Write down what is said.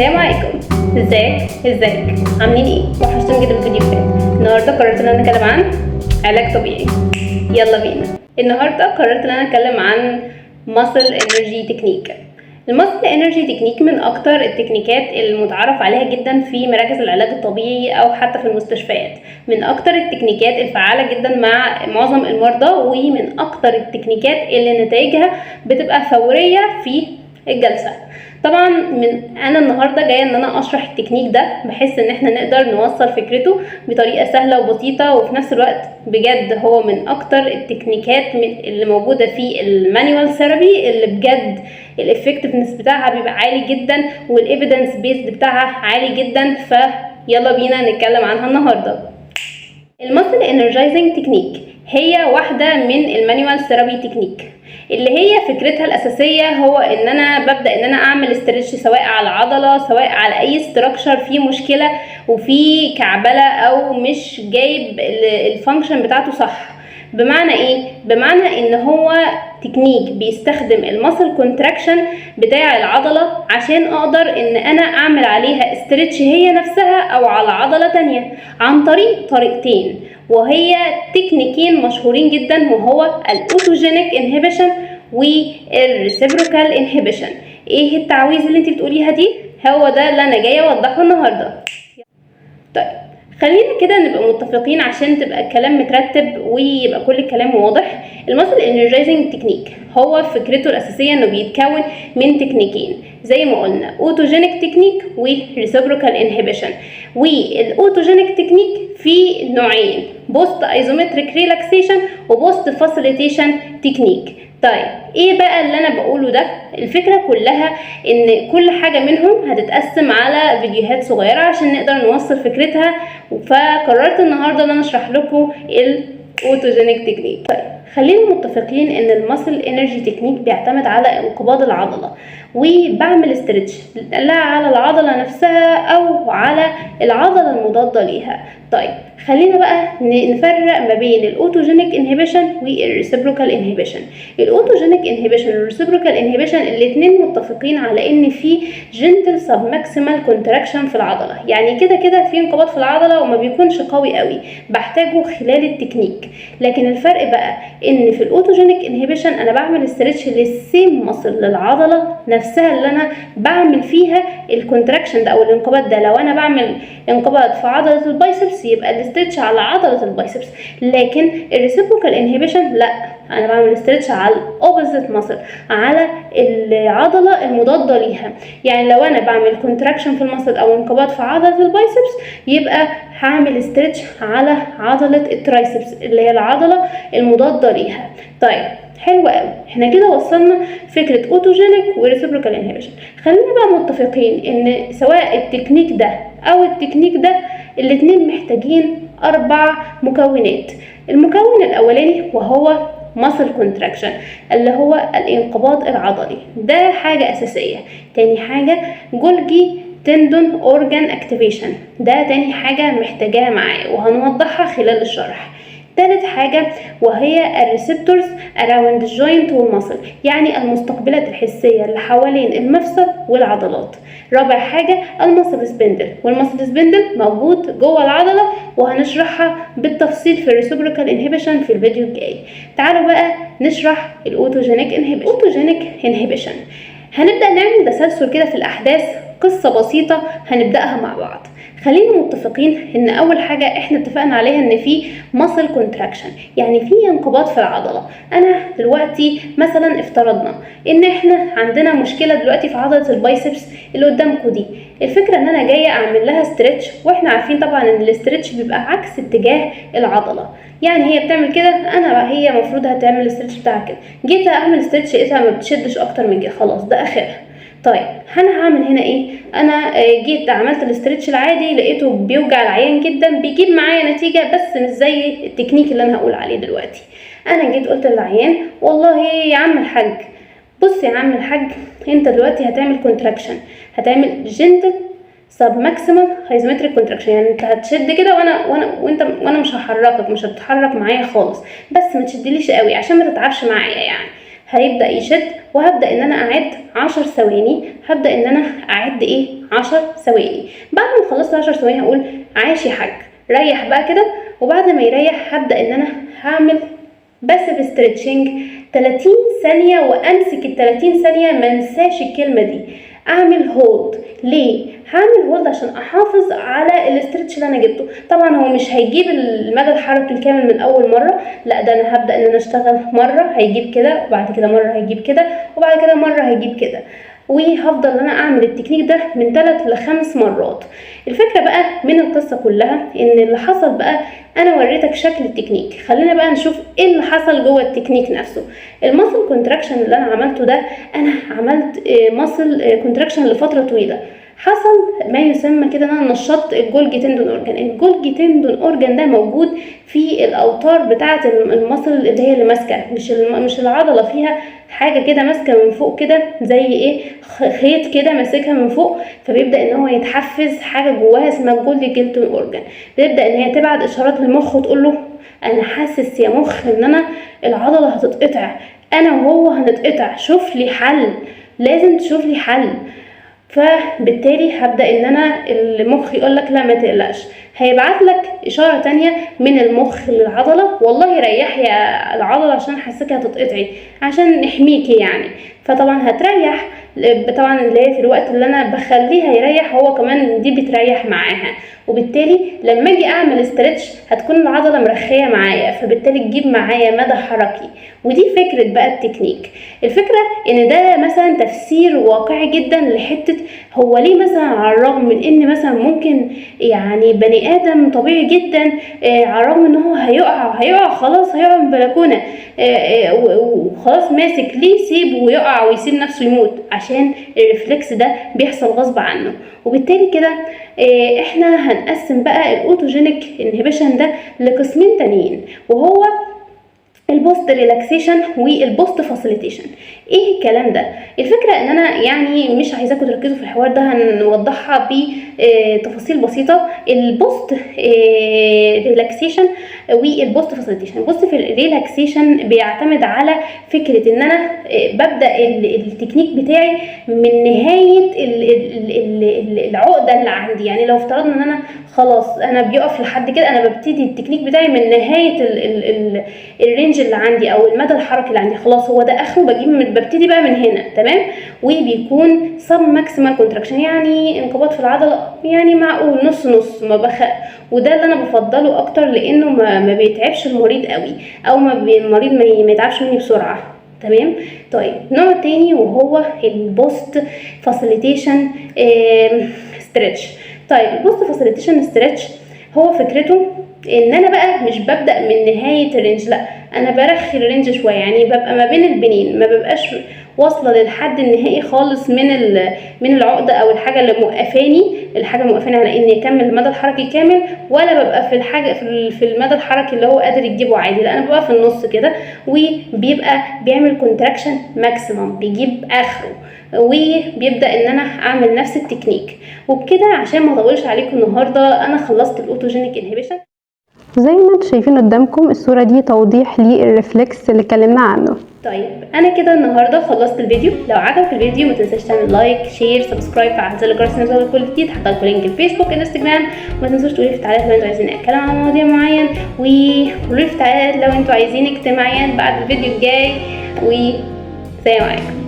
السلام عليكم. ازيك عاملين ايه؟ وحشتوني جدا الفيديو اللي فات. النهارده قررت ان انا اتكلم عن علاج طبيعي. يلا بينا. النهارده قررت ان انا اتكلم عن muscle energy technique. الماسل انرجي تكنيك من اكتر التكنيكات المتعارف عليها جدا في مراكز العلاج الطبيعي او حتى في المستشفيات، من اكتر التكنيكات الفعالة جدا مع معظم المرضى، ومن اكتر التكنيكات اللي نتائجها بتبقى فورية في الجلسة. طبعا انا النهارده جايه ان انا اشرح التكنيك ده بحيث ان احنا نقدر نوصل فكرته بطريقه سهله وبسيطه، وفي نفس الوقت بجد هو من اكتر التكنيكات اللي موجوده في المانيوال ثيرابي اللي بجد الافكتفنس بتاعها بيبقى عالي جدا والايفيدنس بيس بتاعها عالي جدا. فيلا بينا نتكلم عنها النهارده. الماسل انرجايزنج تكنيك هي واحده من المانيوال ثيرابي تكنيك اللي هي فكرتها الاساسيه هو ان انا ببدا ان انا اعمل استرتش سواء على العضله سواء على اي ستراكشر فيه مشكله وفي كعبله او مش جايب الفانكشن بتاعته صح. بمعنى ايه؟ بمعنى ان هو تكنيك بيستخدم الماسل كونتراكشن بتاع العضله عشان اقدر ان انا اعمل عليها استرتش هي نفسها او على عضله تانية عن طريق طريقتين، وهي تكنيكين مشهورين جدا، وهو الاوتوجينيك انهبيشن والريسيبروكال انهبيشن. ايه التعويذ اللي انت بتقوليها دي؟ هو ده اللي انا جايه اوضحه النهارده. طيب خلينا كده نبقى متفقين عشان تبقى الكلام مترتب ويبقى كل الكلام واضح. الماسل انرجايزنج تكنيك هو فكرته الاساسيه انه بيتكون من تكنيكين زي ما قلنا، اوتوجينيك تكنيك وريسيبروكال انهبيشن. والاوتوجينيك تكنيك في نوعين، بوست ايزومتريك ريلاكسيشن وبوست فاسيليتيشن تكنيك. طيب ايه بقى اللي انا بقوله ده؟ الفكره كلها ان كل حاجه منهم هتتقسم على فيديوهات صغيره عشان نقدر نوصل فكرتها، فقررت النهارده ان انا اشرح لكم الاوتوجينيك تكنيك. طيب خلينا متفقين ان الماسل انرجي تكنيك بيعتمد على انقباض العضله، وبعمل استرتش لا على العضله نفسها او على العضله المضاده ليها. طيب خلينا بقى نفرق ما بين الاوتوجينيك انهبيشن والريسيبروكال انهبيشن. الاوتوجينيك انهبيشن والريسيبروكال انهبيشن الاثنين متفقين على ان في جنتل سب ماكسيمال كونتراكشن في العضله، يعني كده كده في انقباض في العضله وما بيكونش قوي قوي، بحتاجه خلال التكنيك. لكن الفرق بقى ان في الاوتوجينيك انهبيشن انا بعمل استرتش للسيم ماسل للعضله نفسها اللي انا بعمل فيها الكونتراكشن ده او الانقباض ده. لو انا بعمل انقباض في عضله البايسبس يبقى الاسترتش على عضله البايسبس، لكن الريسيبروكال انهبيشن لا، انا بعمل استرتش على الاوبوزيت ماسل، على العضله المضاده ليها. يعني لو انا بعمل كونتراكشن في الماسل او انقباض في عضله البايسبس يبقى هعمل استرتش على عضله الترايسبس اللي هي العضله المضاده ليها. طيب حلو قوي، احنا كده وصلنا فكره اوتوجينيك وريسيبروكال انهبيشن. خلينا بقى متفقين ان سواء التكنيك ده او التكنيك ده الاثنين محتاجين 4 مكونات. المكون الاولاني وهو muscle contraction اللي هو الانقباض العضلي، ده حاجه اساسيه. تاني حاجه جولجي تندون اورجان اكتيفيشن، ده تاني حاجه محتاجاها معايا وهنوضحها خلال الشرح. ثالث حاجة وهي الريسبتورز around the joint والمصل، يعني المستقبلات الحسية اللي حوالين المفصل والعضلات. رابع حاجة المصل سبندل، والمصل سبندل موجود جوه العضلة وهنشرحها بالتفصيل في الريسيبروكال انهبيشن في الفيديو الجاي. تعالوا بقى نشرح الاوتوجينيك انهبيشن. اوتوجينيك انهبيشن هنبدأ نعمل تسلسل كده في الأحداث، قصة بسيطة هنبدأها مع بعض. خلينا متفقين ان اول حاجة احنا اتفقنا عليها ان في muscle contraction، يعني في انقباض في العضلة. انا دلوقتي مثلا افترضنا ان احنا عندنا مشكلة دلوقتي في عضلة البايسبس اللي قدامكم دي. الفكرة ان انا جاية اعمل لها ستريتش، واحنا عارفين طبعا ان الاستريتش بيبقى عكس اتجاه العضلة، يعني هي بتعمل كده هي مفروض هتعمل الاستريتش بتاعها كده. جيت اعمل ستريتش لقيتها ما بتشدش اكتر من كده، خلاص ده اخرها. طيب انا هعمل هنا ايه؟ انا جيت عملت الاسترتش العادي لقيته بيوجع العيان جدا، بيجيب معايا نتيجه بس مش زي التكنيك اللي انا هقول عليه دلوقتي. انا جيت قلت للعيان والله يا عم الحاج، بص يا عم الحاج، انت دلوقتي هتعمل كونتراكشن، هتعمل جنتل سب ماكسيمال ايزومتريك كونتراكشن، يعني انت هتشد كده وانا مش هحركك، مش هتتحرك معايا خالص، بس ما تشدليش قوي عشان ما تتعبش معايا، يعني هيبدا يشد، وهبدا ان انا اعد 10 ثواني. هبدا ان انا اعد 10 ثواني. بعد ما خلصت 10 ثواني هقول عاش يا حاج، ريح بقى كده. وبعد ما يريح هبدا ان انا هعمل باسيف ستريتشنج 30 ثانيه، وامسك ال 30 ثانيه ما انساش الكلمه دي. اعمل هولد. ليه هعمل هولد؟ عشان احافظ على الاسترتش اللي انا جبته. طبعا هو مش هيجيب المدى الحركي الكامل من اول مره، لا ده انا هبدا ان انا اشتغل مره هيجيب كده، وبعد كده مره هيجيب كده، وبعد كده مره هيجيب كده، وهفضل ان انا اعمل التكنيك ده من 3 ل 5 مرات. الفكره بقى من القصه كلها ان اللي حصل بقى، انا وريتك شكل التكنيك، خلينا بقى نشوف ايه اللي حصل جوه التكنيك نفسه. الماسل كونتراكشن اللي انا عملته ده، انا عملت ماسل كونتراكشن لفتره طويله. حصل ما يسمى كده ان انا نشطت الجولجي تندون اورجان. الجولجي تندون اورجان ده موجود في الاوتار بتاعه الماسل اللي هي اللي ماسكه، مش العضله، فيها حاجه كده ماسكه من فوق كده، زي خيط كده ماسكها من فوق، فبيبدا ان هو يتحفز حاجه جواها اسمها الجولجي تندون اورجان. بتبدا ان هي تبعت اشارات للمخ وتقول له انا حاسس يا مخ ان انا العضله هتتقطع، انا وهو هنتقطع، شوف لي حل، لازم تشوف لي حل. فبالتالي هبدا ان انا المخ يقول لك لا ما تقلقش، هيبعت لك اشاره تانية من المخ للعضله، والله ريحي يا العضله عشان حاساكي هتتقطعي، عشان نحميكي يعني. فطبعا هتريح، طبعا اللي هي في الوقت اللي انا بخليها يريح هو كمان دي بتريح معاها، وبالتالي لما اجي اعمل استرتش هتكون العضله مرخيه معايا، فبالتالي تجيب معايا مدى حركي. ودي فكره بقى التكنيك. الفكره ان ده مثلا تفسير واقعي جدا لحته هو ليه مثلا على الرغم من ان مثلا ممكن يعني بني ادم طبيعي جدا على الرغم ان هو هيقع خلاص، هيقع من البلكونه وخلاص ماسك، ليه يسيب ويقع ويسيب نفسه يموت؟ عشان الريفلكس ده بيحصل غصب عنه. وبالتالي كده احنا هنقسم بقى الاوتوجينيك انهبيشن ده لقسمين تانيين، وهو البوست ريلاكسيشن والبوست فاسيليتيشن. ايه الكلام ده؟ الفكره ان انا يعني مش عايزاكم تركزوا في الحوار ده، هنوضحها بتفاصيل بسيطه. البوست ريلاكسيشن والبوست فاسيليتيشن. البوست ريلاكسيشن بيعتمد على فكره ان انا ببدا التكنيك بتاعي من نهايه العقده اللي عندي. يعني لو افترضنا ان انا خلاص انا بيقف لحد كده، انا ببتدي التكنيك بتاعي من نهايه الرينج اللي عندي او المدى الحركي اللي عندي، خلاص هو ده اخره، ببتدي بقى من هنا، تمام. وبيكون سب ماكسيمال كونتراكشن، يعني انقباض في العضله يعني معقول، نص نص ما بخ، وده اللي انا بفضله اكتر لانه ما بيتعبش المريض قوي، او المريض ما يتعبش مني بسرعه، تمام. طيب نوع تاني وهو البوست فاسيليتيشن ستريتش. طيب البوست فاسيليتيشن ستريتش هو فكرته ان انا بقى مش ببدا من نهايه الرينج، لا انا برخي الرينج شويه، يعني ببقى ما بين البنين، ما ببقاش واصله للحد النهائي خالص من العقده او الحاجه اللي موقفاني على اني اكمل المدى الحركي كامل، ولا ببقى في الحاجه في المدى الحركي اللي هو قادر يجيبه عادي، لا انا ببقى في النص كده، وبيبقى بيعمل كونتراكشن ماكسيمم، بيجيب اخره، وبيبدا ان انا اعمل نفس التكنيك. وبكده عشان ما اطولش عليكم النهارده انا خلصت الاوتوجينيك انهبيشن. زي ما انتم شايفين قدامكم الصورة دي توضيح للريفلكس اللي اتكلمنا عنه. طيب انا كده النهارده خلصت الفيديو. لو عجبك الفيديو ما تنساش تعمل لايك، شير، سبسكرايب، فعل زر الجرس عشان يوصلك كل جديد. هحط لكم لينك الفيسبوك، انستجرام، وما تنسوش تقولوا لي في التعليقات لو انتوا عايزين اتكلم عن مواضيع معين، وقولوا لي في التعليقات لو انتوا عايزين اجتماعيات بعد الفيديو الجاي، وسلام عليكم.